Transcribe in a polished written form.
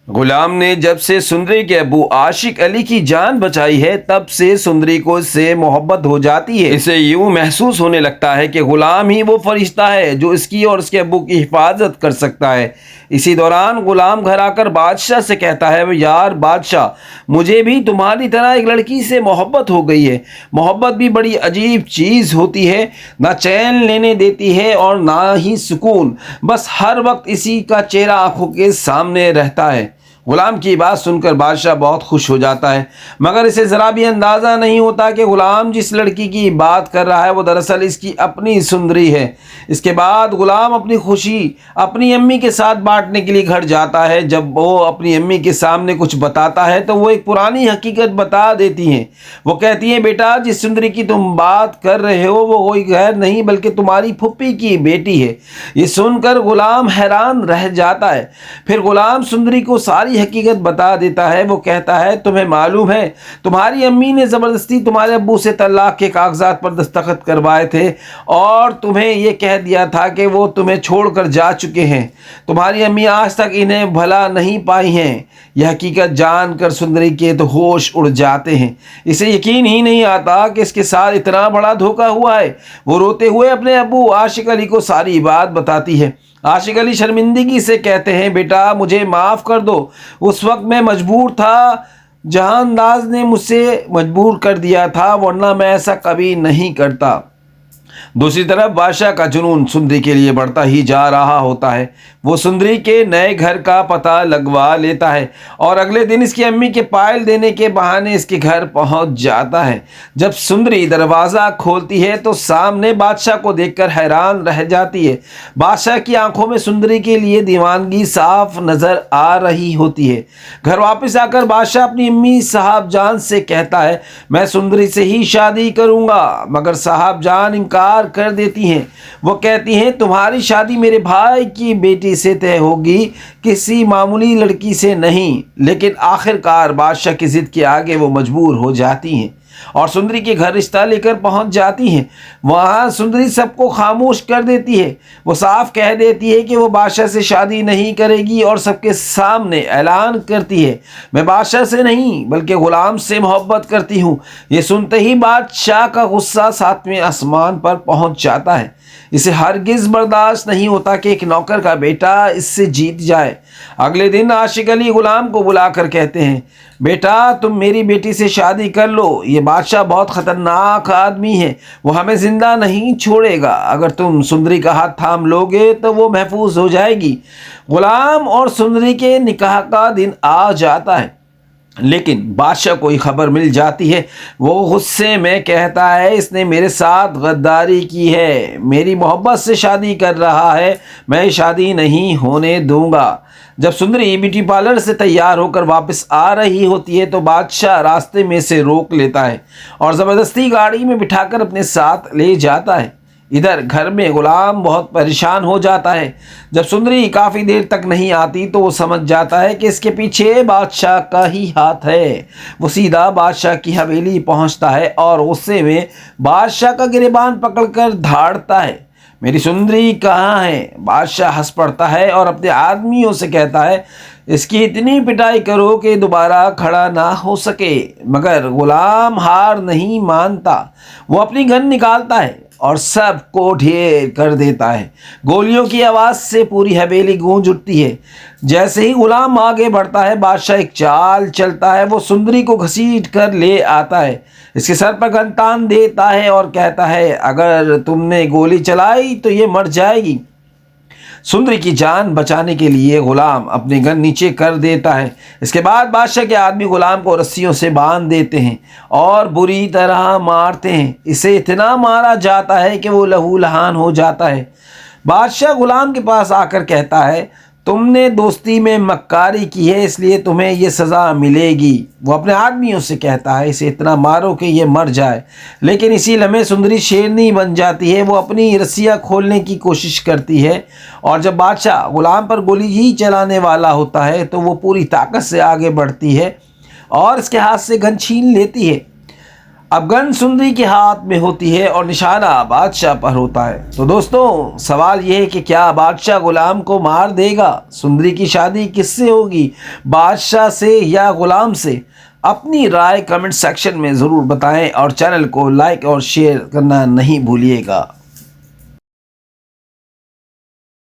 गुलाम ने जब से सुंदरी के अबू आशिक अली की जान बचाई है तब से सुंदरी को इससे मोहब्बत हो जाती है। इसे यूं महसूस होने लगता है कि गुलाम ही वो फरिश्ता है जो इसकी और उसके अबू की हिफाजत कर सकता है। इसी दौरान गुलाम घर आकर बादशाह से कहता है, यार बादशाह, मुझे भी तुम्हारी तरह एक लड़की से मोहब्बत हो गई है। मोहब्बत भी बड़ी अजीब चीज़ होती है, ना चैन लेने देती है और ना ही सुकून। बस हर वक्त इसी का चेहरा आंखों के सामने रहता है। गुलाम की बात सुनकर बादशाह बहुत खुश हो जाता है, मगर इसे ज़रा भी अंदाज़ा नहीं होता कि गुलाम जिस लड़की की बात कर रहा है वो दरअसल इसकी अपनी सुंदरी है। इसके बाद गुलाम अपनी खुशी अपनी अम्मी के साथ बांटने के लिए घर जाता है। जब वो अपनी अम्मी के सामने कुछ बताता है तो वो एक पुरानी हकीकत बता देती हैं। वो कहती हैं, बेटा, जिस सुंदरी की तुम बात कर रहे हो वो कोई गैर नहीं बल्कि तुम्हारी फुप्पी की बेटी है। ये सुनकर गुलाम हैरान रह जाता है। फिर गुलाम सुंदरी को सारी हकीकत बता देता है। वो कहता है, तुम्हें मालूम है तुम्हारी अम्मी ने ज़बरदस्ती तुम्हारे अब्बू से तलाक के कागजात पर दस्तखत करवाए थे और तुम्हें यह कह दिया था कि वो तुम्हें छोड़कर जा चुके हैं। तुम्हारी अम्मी आज तक इन्हें भला नहीं पाई हैं। यह हकीकत जानकर सुंदरी के तो होश उड़ जाते हैं। इसे यकीन ही नहीं आता कि इसके साथ इतना बड़ा धोखा हुआ है। वो रोते हुए अपने अब्बू आशिक अली को सारी बात बताती है। आशिक अली शर्मिंदगी से कहते हैं, बेटा, मुझे माफ़ कर दो। उस वक्त मैं मजबूर था, जहांदाज ने मुझसे मजबूर कर दिया था, वरना मैं ऐसा कभी नहीं करता। दूसरी तरफ बादशाह का जुनून सुंदरी के लिए बढ़ता ही जा रहा होता है। वो सुंदरी के नए घर का पता लगवा लेता है और अगले दिन इसकी अम्मी के पायल देने के बहाने इसके घर पहुंच जाता है। जब सुंदरी दरवाज़ा खोलती है तो सामने बादशाह को देखकर हैरान रह जाती है। बादशाह की आंखों में सुंदरी के लिए दीवानगी साफ नज़र आ रही होती है। घर वापस आकर बादशाह अपनी अम्मी साहब जान से कहता है, मैं सुंदरी से ही शादी करूँगा। मगर साहब जान इनकार कर देती हैं। वो कहती हैं, तुम्हारी शादी मेरे भाई की बेटी से तय होगी, किसी मामूली लड़की से नहीं। लेकिन आखिरकार बादशाह की जिद के आगे वो मजबूर हो जाती हैं और सुंदरी के घर रिश्ता लेकर पहुंच जाती हैं। वहां सुंदरी सबको खामोश कर देती है। वो साफ कह देती है कि वो बादशाह से शादी नहीं करेगी और सबके सामने ऐलान करती है, मैं बादशाह से नहीं बल्कि गुलाम से मोहब्बत करती हूँ। ये सुनते ही बादशाह का गुस्सा सातवें आसमान पर पहुंच जाता है। इसे हरगिज़ बर्दाश्त नहीं होता कि एक नौकर का बेटा इससे जीत जाए। अगले दिन आशिक अली गुलाम को बुलाकर कहते हैं, बेटा, तुम मेरी बेटी से शादी कर लो। ये बादशाह बहुत ख़तरनाक आदमी है, वो हमें ज़िंदा नहीं छोड़ेगा। अगर तुम सुंदरी का हाथ थाम लोगे तो वो महफूज हो जाएगी। गुलाम और सुंदरी के निकाह का दिन आ जाता है, लेकिन बादशाह को खबर मिल जाती है। वो गुस्से में कहता है, इसने मेरे साथ गद्दारी की है, मेरी मोहब्बत से शादी कर रहा है, मैं शादी नहीं होने दूंगा। जब सुंदरी ब्यूटी पार्लर से तैयार होकर वापस आ रही होती है तो बादशाह रास्ते में से रोक लेता है और ज़बरदस्ती गाड़ी में बिठाकर अपने साथ ले जाता है। इधर घर में गुलाम बहुत परेशान हो जाता है। जब सुंदरी काफ़ी देर तक नहीं आती तो वो समझ जाता है कि इसके पीछे बादशाह का ही हाथ है। वो सीधा बादशाह की हवेली पहुंचता है और गुस्से में बादशाह का गिरेबान पकड़कर धाड़ता है, मेरी सुंदरी कहाँ है? बादशाह हंस पड़ता है और अपने आदमियों से कहता है, इसकी इतनी पिटाई करो कि दोबारा खड़ा ना हो सके। मगर गुलाम हार नहीं मानता। वो अपनी गन निकालता है और सबको ढेर कर देता है। गोलियों की आवाज़ से पूरी हवेली गूंज उठती है। जैसे ही गुलाम आगे बढ़ता है बादशाह एक चाल चलता है। वो सुंदरी को घसीट कर ले आता है, इसके सर पर गन तान देता है और कहता है, अगर तुमने गोली चलाई तो ये मर जाएगी। सुंदरी की जान बचाने के लिए गुलाम अपनी गन नीचे कर देता है। इसके बाद बादशाह के आदमी गुलाम को रस्सियों से बांध देते हैं और बुरी तरह मारते हैं। इसे इतना मारा जाता है कि वो लहूलुहान हो जाता है। बादशाह गुलाम के पास आकर कहता है, तुमने दोस्ती में मक्कारी की है, इसलिए तुम्हें ये सज़ा मिलेगी। वो अपने आदमियों से कहता है, इसे इतना मारो कि ये मर जाए। लेकिन इसी लम्हे सुंदरी शेरनी बन जाती है। वो अपनी रस्सियाँ खोलने की कोशिश करती है और जब बादशाह गुलाम पर गोली ही चलाने वाला होता है तो वो पूरी ताकत से आगे बढ़ती है और इसके हाथ से गन छीन लेती है। अब गन सुंदरी के हाथ में होती है और निशाना बादशाह पर होता है। तो दोस्तों सवाल यह है कि क्या बादशाह गुलाम को मार देगा? सुंदरी की शादी किससे होगी, बादशाह से या गुलाम से? अपनी राय कमेंट सेक्शन में ज़रूर बताएं और चैनल को लाइक और शेयर करना नहीं भूलिएगा।